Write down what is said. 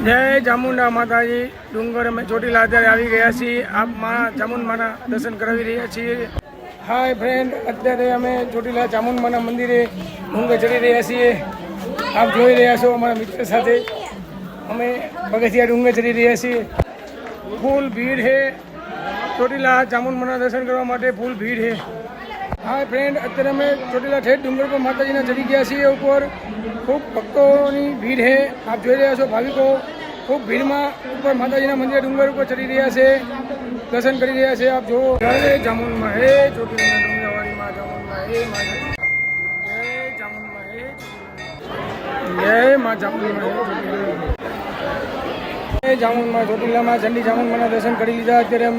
જય ચામુંડા માતાજી. ડુંગર અમે ચોટીલા અત્યારે આવી ગયા છીએ. આપ માં ચામુંડમાના દર્શન કરાવી રહ્યા છીએ. હાય ફ્રેન્ડ, અત્યારે અમે ચોટીલા ચામુંડમાના મંદિરે ડુંગર ચડી રહ્યા છીએ. આપ જોઈ રહ્યા છો અમારા મિત્ર સાથે અમે પગથિયા ડુંગર ચડી રહ્યા છીએ. ફૂલ ભીડ છે ચોટીલા ચામુંડમાના દર્શન કરવા માટે, ફૂલ ભીડ છે. હાય ફ્રેન્ડ, અત્યારે અમે ચોટીલા ઠેઠ ડુંગર પર માતાજીના ચડી ગયા છીએ. ઉપર ખૂબ ભક્તોની ભીડ છે. આપ જોઈ રહ્યા છો, ભાવિકો ખૂબ ભીડમાં ઉપર માતાજીના મંદિર ડુંગર ઉપર ચડી રહ્યા છે, દર્શન કરી રહ્યા છે. આપ જુઓ, જય ચામુંડમાં હે ચોટીલા ડુંગરવાળીમાં ચામુંડમાં હે માતા, જય ચામુંડમાં હે, જય મા ચામુંડમાં હે ચોટીલા, જય ચામુંડમાં ચોટીલામાં ચંડી ચામુંડમાના દર્શન કરી લીધા. અત્યારે અમે